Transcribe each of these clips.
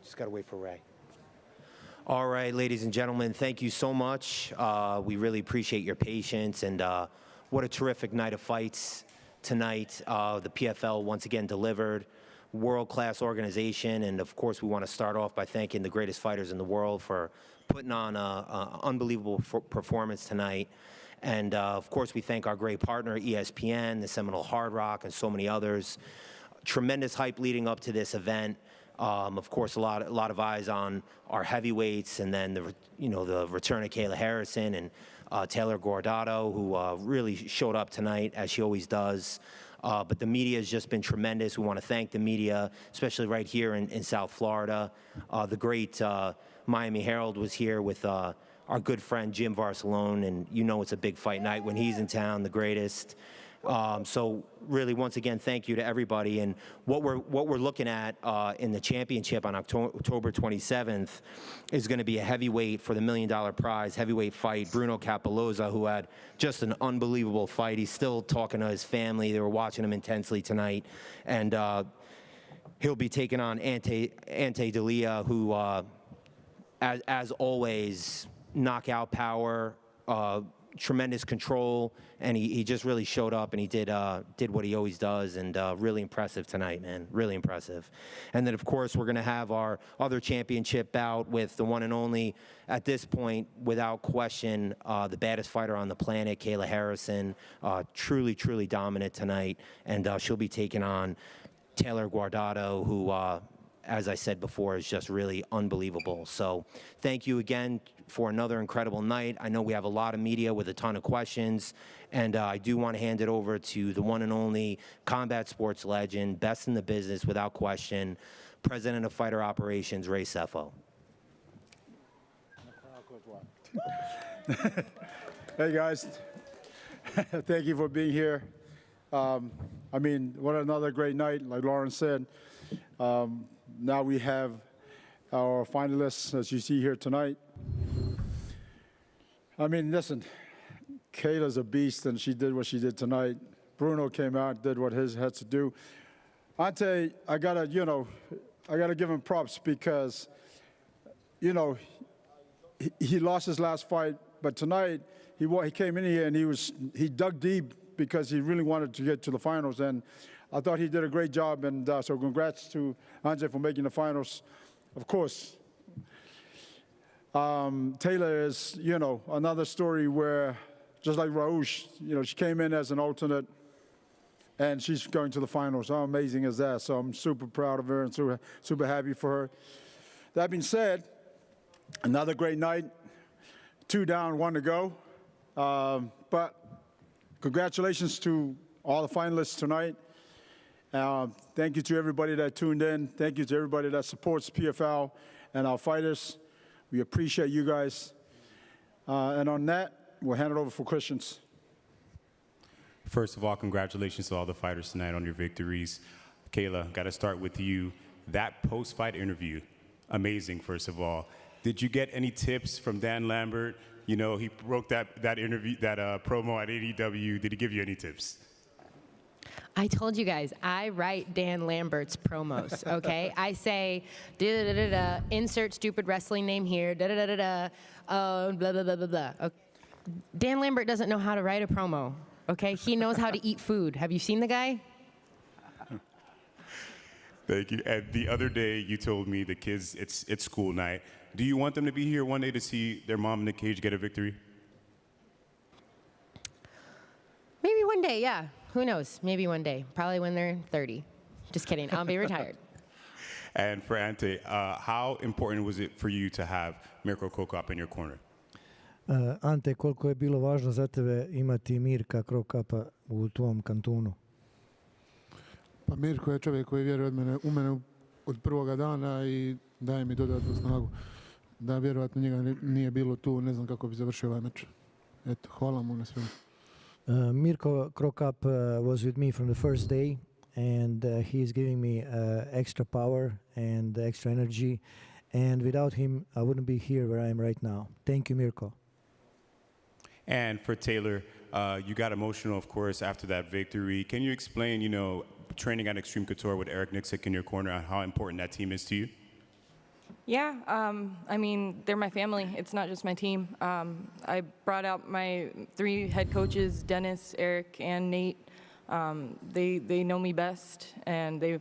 Just got to wait for Ray. All right, ladies and gentlemen, thank you so much. We really appreciate your patience, and what a terrific night of fights tonight. The PFL once again delivered. World-class organization, and of course we want to start off by thanking the greatest fighters in the world for putting on an unbelievable performance tonight. And of course we thank our great partner ESPN, the Seminole Hard Rock, and so many others. Tremendous hype leading up to this event. Of course, a lot of eyes on our heavyweights, and then the return of Kayla Harrison and Taylor Guardado, who really showed up tonight as she always does. But the media has just been tremendous. We want to thank the media, especially right here in South Florida. The great Miami Herald was here with our good friend Jim Barcelone, and you know it's a big fight night when he's in town, the greatest. So really, once again, thank you to everybody. And what we're looking at in the championship on October 27th is going to be a heavyweight for the $1 million prize, heavyweight fight. Bruno Capoloza, who had just an unbelievable fight. He's still talking to his family. They were watching him intensely tonight. And he'll be taking on Ante Delia, who, as always, knockout power, tremendous control, and he just really showed up, and he did what he always does, and really impressive tonight, man, really impressive. And then of course we're going to have our other championship bout with the one and only, at this point, without question, the baddest fighter on the planet, Kayla Harrison, truly dominant tonight, and she'll be taking on Taylor Guardado, who as I said before, is just really unbelievable. So thank you again for another incredible night. I know we have a lot of media with a ton of questions, and I do want to hand it over to the one and only combat sports legend, best in the business without question, President of Fighter Operations, Ray Cefo. Hey guys, thank you for being here. I mean, what another great night, like Lauren said. Now we have our finalists, as you see here tonight. I mean, listen, Kayla's a beast, and she did what she did tonight. Bruno came out, did what he had to do. Ante, I gotta give him props because, he lost his last fight, but tonight he came in here and he dug deep because he really wanted to get to the finals, and I thought he did a great job, and so congrats to Ante for making the finals. Of course, Taylor is, another story where, just like Raush, she came in as an alternate, and she's going to the finals. How amazing is that? So I'm super proud of her and super happy for her. That being said, another great night. 2 down, 1 to go. But congratulations to all the finalists tonight. Thank you to everybody that tuned in. Thank you to everybody that supports PFL and our fighters. We appreciate you guys. And on that, we'll hand it over for questions. First of all, congratulations to all the fighters tonight on your victories. Kayla, got to start with you. That post-fight interview, amazing, first of all. Did you get any tips from Dan Lambert? He broke that interview, that promo at AEW. Did he give you any tips? I told you guys, I write Dan Lambert's promos, okay? I say, da-da-da-da-da, insert stupid wrestling name here, da-da-da-da-da, blah, blah, blah, blah, blah. Okay. Dan Lambert doesn't know how to write a promo, okay? He knows how to eat food. Have you seen the guy? Thank you. And the other day, you told me the kids, it's school night. Do you want them to be here one day to see their mom in the cage get a victory? Maybe one day, yeah. Who knows? Maybe one day. Probably when they're 30. Just kidding. I'll be retired. And for Ante, how important was it for you to have Mirko Krokop in your corner? Ante, koliko je bilo važno za tebe imati Mirka Krokapa u tvom kantunu? Pa Mirko je čovjek koji vjeruje u mene od prvoga dana i daje mi dodatnu snagu. Da vjerovatno njega nije bilo tu, ne znam kako bi završio ovaj meč. Eto, hvala mu na svemu. Mirko Krokop was with me from the first day, and he is giving me extra power and extra energy. And without him, I wouldn't be here where I am right now. Thank you, Mirko. And for Taylor, you got emotional, of course, after that victory. Can you explain, training at Extreme Couture with Eric Nixick in your corner, and how important that team is to you? Yeah, I mean, they're my family. It's not just my team. I brought out my 3 head coaches, Dennis, Eric, and Nate. They know me best, and they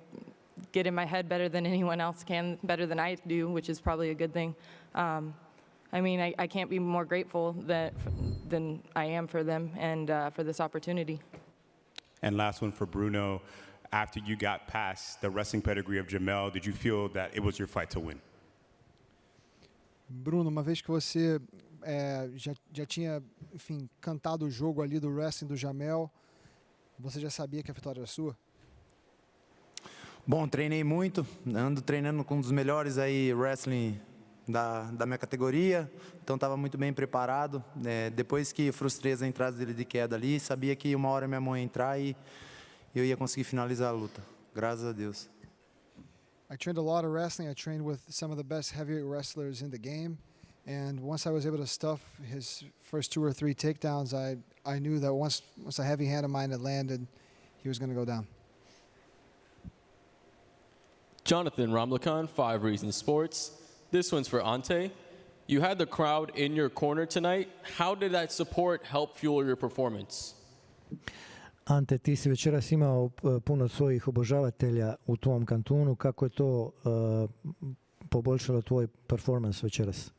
get in my head better than anyone else can, better than I do, which is probably a good thing. I mean, I can't be more grateful than I am for them and for this opportunity. And last one for Bruno. After you got past the wrestling pedigree of Jamel, did you feel that it was your fight to win? Bruno, uma vez que você já tinha, enfim, cantado o jogo ali do wrestling do Jamel, você já sabia que a vitória era sua? Bom, treinei muito, ando treinando com um dos melhores aí wrestling da minha categoria, então estava muito bem preparado. Depois que frustrei as entradas dele de queda ali, sabia que uma hora minha mão ia entrar e eu ia conseguir finalizar a luta. Graças a Deus. I trained a lot of wrestling. I trained with some of the best heavyweight wrestlers in the game. And once I was able to stuff his first 2 or 3 takedowns, I knew that once a heavy hand of mine had landed, he was going to go down. Jonathan Ramlakan, 5 Reasons Sports. This one's for Ante. You had the crowd in your corner tonight. How did that support help fuel your performance? Ante, ti si večeras imao puno svojih obožavatelja u tvom kantunu. Kako je to poboljšalo tvoj performans večeras?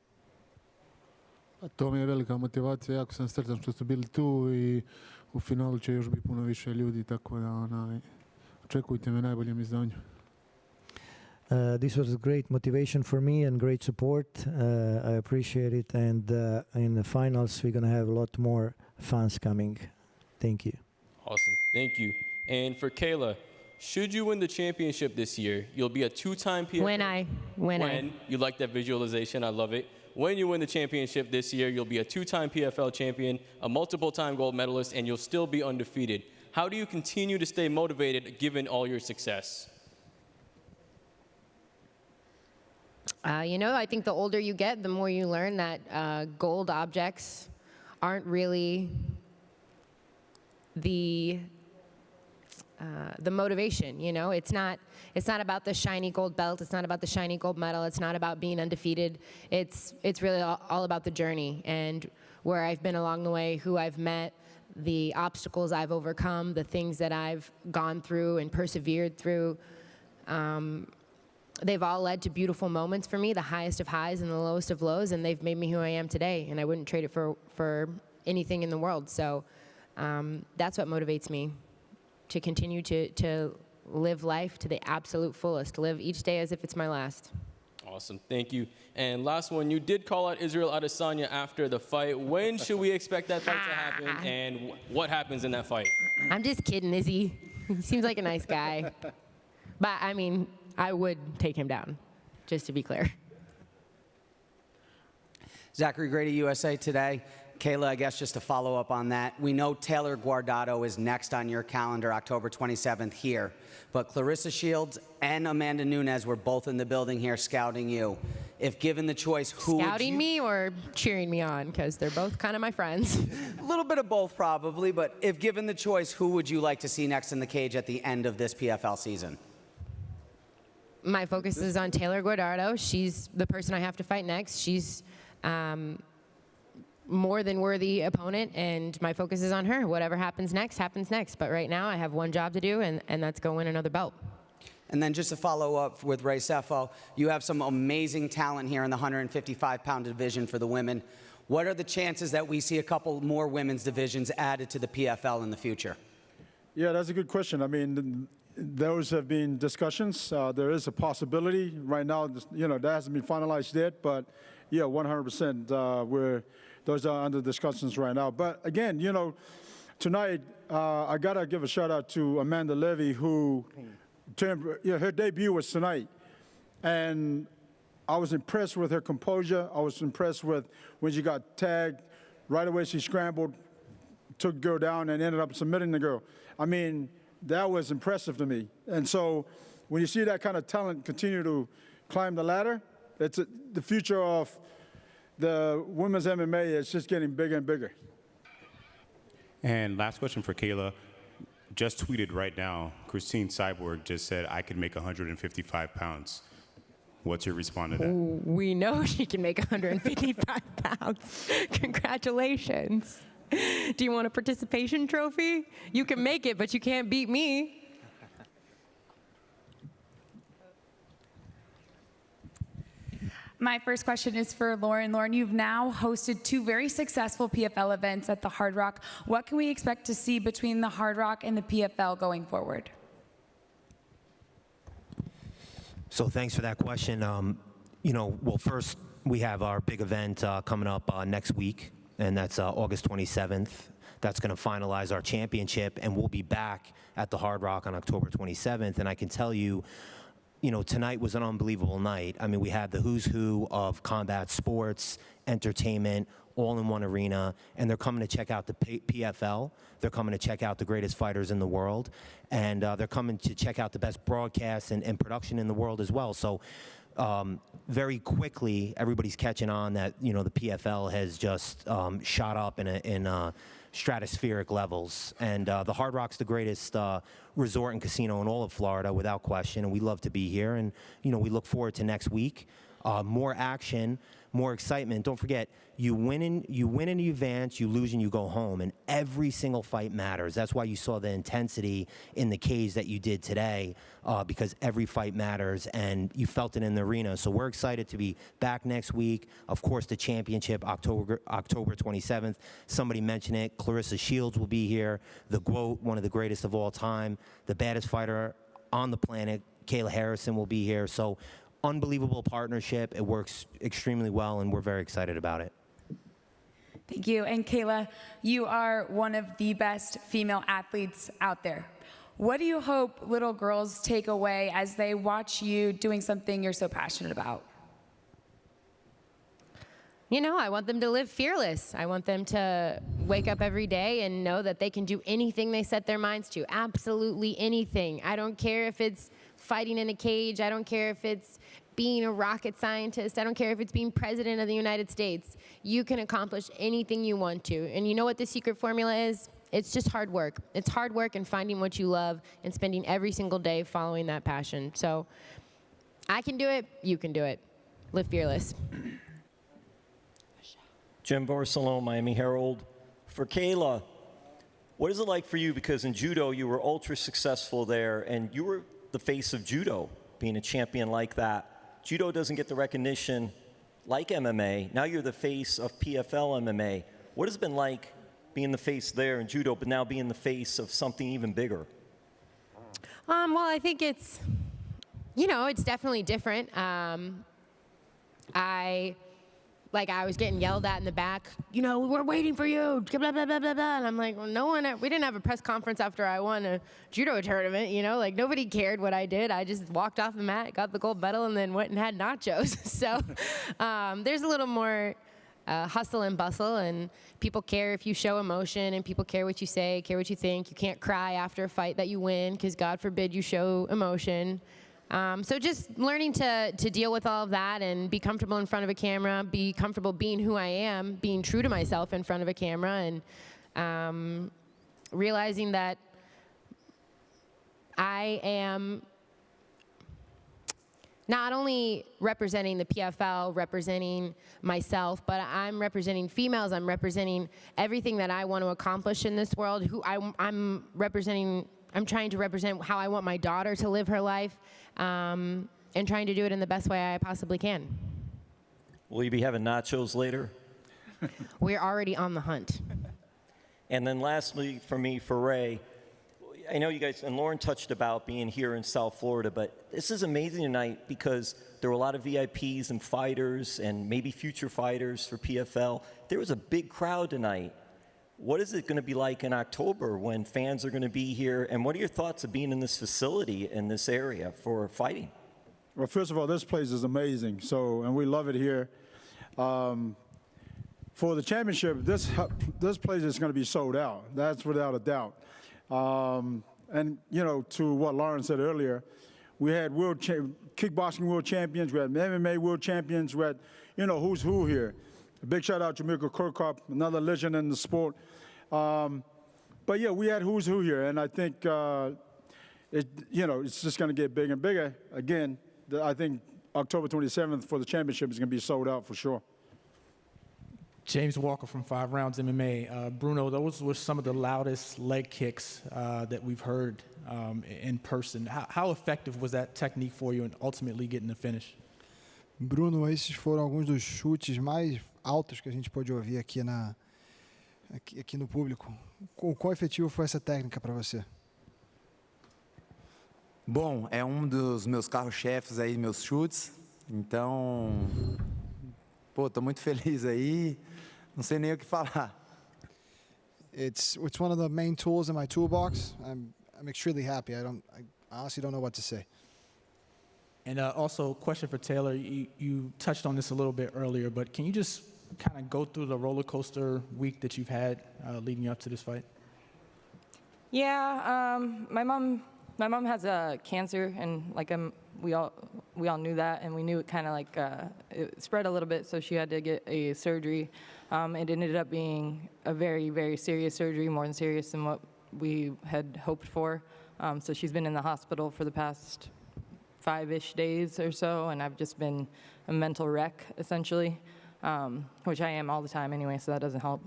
To mi je velika motivacija, jako sam sretan što su bili tu i u finalu će još biti puno više ljudi, tako da očekujte me najboljem izdanju. This was great motivation for me and great support. I appreciate it, and in the finals we're going to have a lot more fans coming. Thank you. Awesome. Thank you. And for Kayla, should you win the championship this year, you'll be a 2-time PFL. When You like that visualization. I love it. When you win the championship this year, you'll be a 2-time PFL champion, a multiple-time gold medalist, and you'll still be undefeated. How do you continue to stay motivated given all your success? I think the older you get, the more you learn that gold objects aren't really the motivation. It's not about the shiny gold belt. It's not about the shiny gold medal. It's not about being undefeated. It's really all about the journey and where I've been along the way, who I've met, the obstacles I've overcome, the things that I've gone through and persevered through. They've all led to beautiful moments for me, the highest of highs and the lowest of lows, and they've made me who I am today, and I wouldn't trade it for anything in the world. So that's what motivates me, to continue to live life to the absolute fullest, live each day as if it's my last. Awesome. Thank you. And last one, you did call out Israel Adesanya after the fight. When should we expect that fight to happen, and what happens in that fight? I'm just kidding, Izzy. He seems like a nice guy. But, I mean, I would take him down, just to be clear. Zachary Grady, USA Today. Kayla, I guess just to follow up on that, we know Taylor Guardado is next on your calendar, October 27th here, but Clarissa Shields and Amanda Nunes were both in the building here scouting you. If given the choice, who Scouting me or cheering me on? Because they're both kind of my friends. A little bit of both probably, but if given the choice, who would you like to see next in the cage at the end of this PFL season? My focus is on Taylor Guardado. She's the person I have to fight next. She's more than worthy opponent, and my focus is on her. Whatever happens next, happens next. But right now, I have one job to do, and that's go win another belt. And then just to follow up with Ray Cefo, you have some amazing talent here in the 155-pound division for the women. What are the chances that we see a couple more women's divisions added to the PFL in the future? Yeah, that's a good question. I mean, those have been discussions. There is a possibility. Right now, that hasn't been finalized yet, but yeah, 100%. Those are under discussions right now. But again, tonight, I got to give a shout out to Amanda Levy, who her debut was tonight. And I was impressed with her composure. I was impressed with when she got tagged. Right away, she scrambled, took the girl down, and ended up submitting the girl. I mean, that was impressive to me. And so when you see that kind of talent continue to climb the ladder, it's the future of the women's MMA is just getting bigger and bigger. And last question for Kayla. Just tweeted right now, Christine Cyborg just said, I could make 155 pounds. What's your response to that? We know she can make 155 pounds. Congratulations. Do you want a participation trophy? You can make it, but you can't beat me. My first question is for Lauren. Lauren, you've now hosted 2 very successful PFL events at the Hard Rock. What can we expect to see between the Hard Rock and the PFL going forward? So thanks for that question. Well, first, we have our big event coming up next week, and that's August 27th. That's going to finalize our championship, and we'll be back at the Hard Rock on October 27th. And I can tell you, tonight was an unbelievable night. I mean, we had the who's who of combat sports, entertainment, all in one arena, and they're coming to check out the PFL. They're coming to check out the greatest fighters in the world, and they're coming to check out the best broadcast and production in the world as well. So very quickly, everybody's catching on that, the PFL has just shot up in stratospheric levels. And the Hard Rock's the greatest resort and casino in all of Florida, without question, and we love to be here. And, we look forward to next week. More action, more excitement. Don't forget, you win and you advance, you lose and you go home, and every single fight matters. That's why you saw the intensity in the cage that you did today, because every fight matters, and you felt it in the arena. So we're excited to be back next week. Of course, the championship, October 27th. Somebody mentioned it. Clarissa Shields will be here. The GOAT, one of the greatest of all time, the baddest fighter on the planet, Kayla Harrison, will be here. So unbelievable partnership. It works extremely well, and we're very excited about it. Thank you. And Kayla, you are one of the best female athletes out there. What do you hope little girls take away as they watch you doing something you're so passionate about? I want them to live fearless. I want them to wake up every day and know that they can do anything they set their minds to. Absolutely anything. I don't care if it's fighting in a cage. I don't care if it's being a rocket scientist. I don't care if it's being president of the United States. You can accomplish anything you want to. And you know what the secret formula is? It's just hard work. It's hard work and finding what you love and spending every single day following that passion. So I can do it. You can do it. Live fearless. Jim Barcelona, Miami Herald. For Kayla, what is it like for you? Because in judo, you were ultra successful there, and you were the face of judo, being a champion like that. Judo doesn't get the recognition like MMA. Now you're the face of PFL MMA. What has it been like being the face there in judo, but now being the face of something even bigger? Well, I think it's, it's definitely different. I was getting yelled at in the back, we're waiting for you, blah, blah, blah, blah, blah. And I'm like, well, we didn't have a press conference after I won a judo tournament, nobody cared what I did. I just walked off the mat, got the gold medal, and then went and had nachos. So there's a little more hustle and bustle, and people care if you show emotion, and people care what you say, care what you think. You can't cry after a fight that you win, because God forbid you show emotion. So just learning to deal with all of that and be comfortable in front of a camera, be comfortable being who I am, being true to myself in front of a camera, and realizing that I am not only representing the PFL, representing myself, but I'm representing females, I'm representing everything that I want to accomplish in this world, I'm trying to represent how I want my daughter to live her life, and trying to do it in the best way I possibly can. Will you be having nachos later? We're already on the hunt. And then lastly, for Ray, I know you guys, and Lauren touched about being here in South Florida, but this is amazing tonight because there were a lot of VIPs and fighters and maybe future fighters for PFL. There was a big crowd tonight. What is it going to be like in October when fans are going to be here? And what are your thoughts of being in this facility in this area for fighting? Well, first of all, this place is amazing. And we love it here. For the championship, this place is going to be sold out. That's without a doubt. And to what Lauren said earlier, we had kickboxing world champions, we had MMA world champions, we had who's who here. A big shout out to Mirko Krokop, another legend in the sport. But yeah, we had who's who here, and I think it's just going to get bigger and bigger. Again, I think October 27th for the championship is going to be sold out for sure. James Walker from 5 Rounds MMA. Bruno, those were some of the loudest leg kicks that we've heard in person. How effective was that technique for you in ultimately getting the finish? Bruno, esses foram alguns dos chutes mais altos que a gente pôde ouvir aqui no público. O quão efetivo foi essa técnica para você? Bom, é dos meus carros-chefes aí, meus chutes. Então, pô, tô muito feliz aí. Não sei nem o que falar. It's one of the main tools in my toolbox. I'm extremely happy. I honestly don't know what to say. And also, question for Taylor. You touched on this a little bit earlier, but can you just kind of go through the roller coaster week that you've had leading up to this fight? Yeah, my mom has cancer, and like we all knew that, and we knew it kind of like it spread a little bit, so she had to get a surgery. It ended up being a very, very serious surgery, more than serious than what we had hoped for. So she's been in the hospital for the past 5-ish days or so, and I've just been a mental wreck, essentially, which I am all the time anyway, so that doesn't help.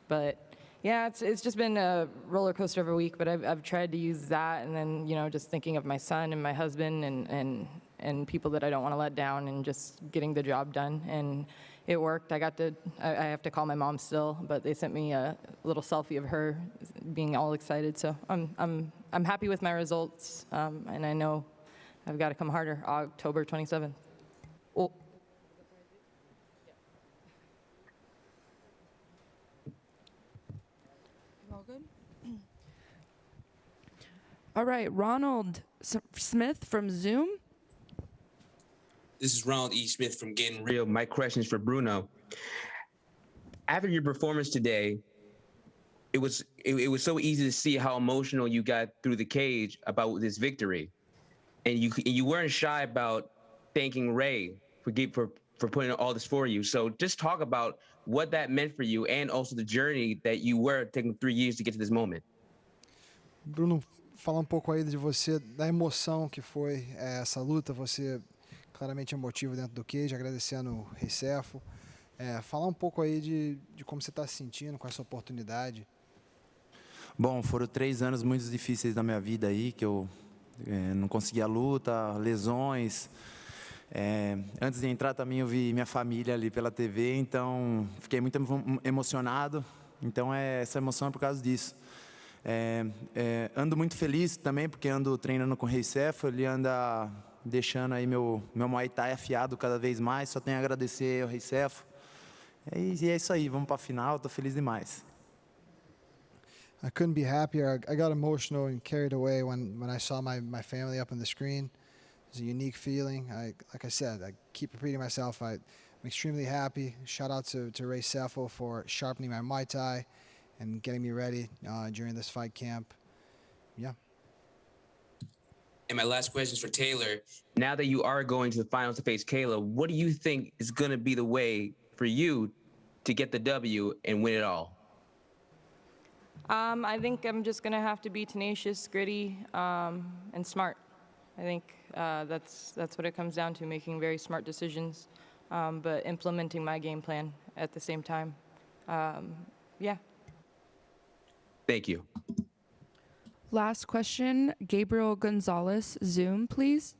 But yeah, it's just been a roller coaster of a week, but I've tried to use that, and then, you know, just thinking of my son and my husband and people that I don't want to let down, and just getting the job done. And it worked. I have to call my mom still, but they sent me a little selfie of her being all excited. So I'm happy with my results, and I know I've got to come harder October 27th. Oh. All good? All right, Ronald Smith from Zoom. This is Ronald E. Smith from Getting Real. My question is for Bruno. After your performance today, it was so easy to see how emotional you got through the cage about this victory, and you weren't shy about thanking Ray for putting all this for you. So just talk about what that meant for you, and also the journey that you were taking 3 years to get to this moment. Bruno, fala pouco aí de você, da emoção que foi essa luta. Você claramente emotivo dentro do cage, agradecendo o Rei Cefo. Falar pouco aí de como você está se sentindo com essa oportunidade. Bom, foram 3 anos muito difíceis da minha vida aí, que eu não conseguia luta, lesões. Antes de entrar também eu vi minha família ali pela TV, então fiquei muito emocionado. Então essa emoção é por causa disso. Ando muito feliz também, porque ando treinando com o Rei Cefo, ele anda deixando aí meu Muay Thai afiado cada vez mais. Só tenho a agradecer ao Rei Cefo. E é isso aí, vamos para a final, estou feliz demais. I couldn't be happier. I got emotional and carried away when I saw my family up on the screen. It was a unique feeling. Like I said, I keep repeating myself. I'm extremely happy. Shout out to Rei Cefo for sharpening my Muay Thai and getting me ready during this fight camp. Yeah. And my last question is for Taylor. Now that you are going to the finals to face Kayla, what do you think is going to be the way for you to get the W and win it all? I think I'm just going to have to be tenacious, gritty, and smart. I think that's what it comes down to, making very smart decisions, but implementing my game plan at the same time. Yeah. Thank you. Last question, Gabriel Gonzalez, Zoom, please.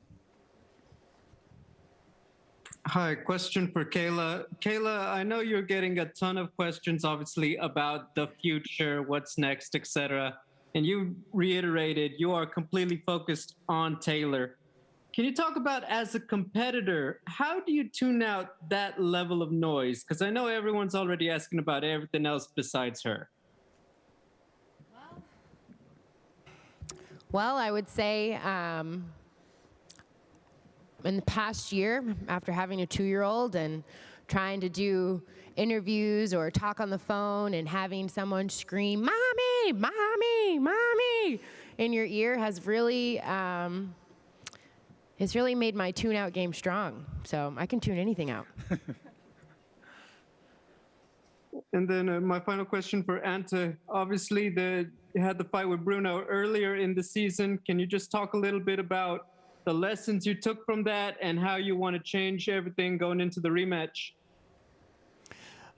Hi, question for Kayla. Kayla, I know you're getting a ton of questions, obviously, about the future, what's next, etc. And you reiterated you are completely focused on Taylor. Can you talk about, as a competitor, how do you tune out that level of noise? Because I know everyone's already asking about everything else besides her. Well, I would say in the past year, after having a 2-year-old and trying to do interviews or talk on the phone and having someone scream, "Mommy, Mommy, Mommy," in your ear has really, it's really made my tune-out game strong. So I can tune anything out. And then my final question for Ante. Obviously, you had the fight with Bruno earlier in the season. Can you just talk a little bit about the lessons you took from that, and how you want to change everything going into the rematch.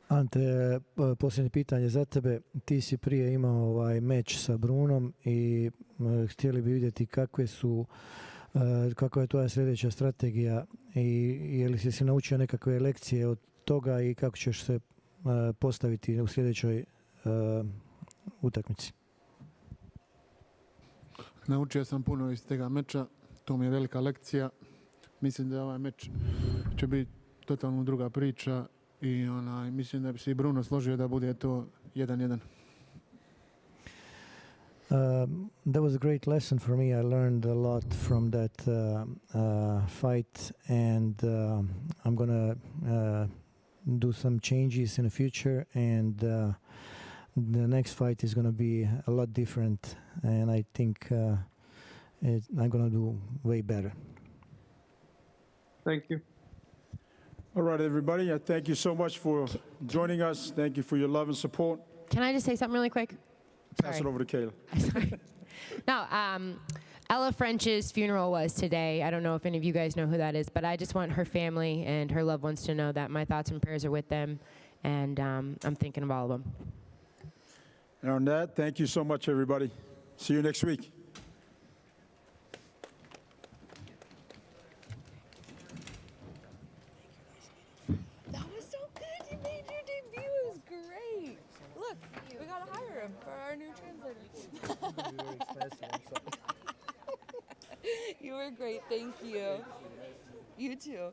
Ante, posljednje pitanje za tebe. Ti si prije imao meč sa Brunom i htjeli bi vidjeti kakva je tvoja sljedeća strategija i je li si naučio nekakve lekcije od toga i kako ćeš se postaviti u sljedećoj utakmici? Naučio sam puno iz tega meča, to mi je velika lekcija. Mislim da ovaj meč će biti totalno druga priča i mislim da bi se i Bruno složio da bude to 1-1. That was a great lesson for me. I learned a lot from that fight, and I'm gonna do some changes in the future, and the next fight is gonna be a lot different, and I think I'm gonna do way better. Thank you. All right, everybody. I thank you so much for joining us. Thank you for your love and support. Can I just say something really quick? Pass it over to Kayla. Sorry. No, Ella French's funeral was today. I don't know if any of you guys know who that is, but I just want her family and her loved ones to know that my thoughts and prayers are with them, and I'm thinking of all of them. And on that, thank you so much, everybody. See you next week. That was so good. You made your debut. It was great. Look, we gotta hire him for our new translator. You were great. Thank you. You too.